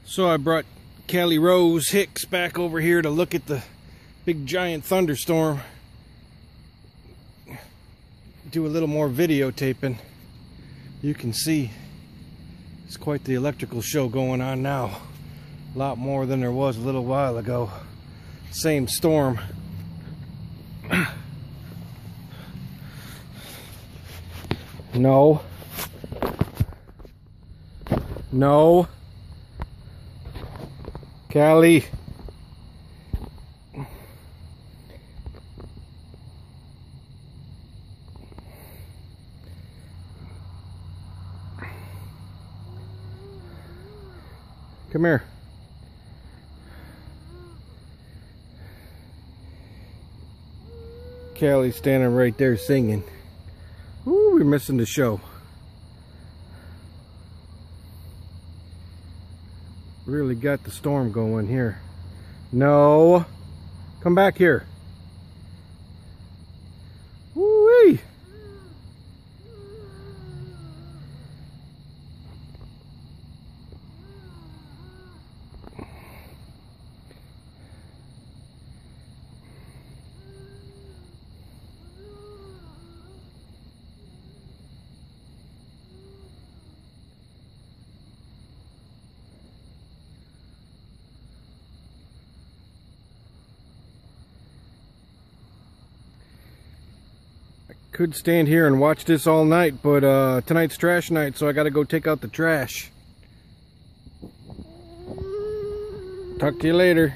So I brought Callie Rose Hicks back over here to look at the big giant thunderstorm. Do a little more videotaping. You can see it's quite the electrical show going on now. A lot more than there was a little while ago. Same storm. No. No. Callie. Come here. Callie's standing right there singing. Ooh, we're missing the show. Really got the storm going here. No. Come back here. Woo-wee. Could stand here and watch this all night, but tonight's trash night, so I gotta go take out the trash. Talk to you later.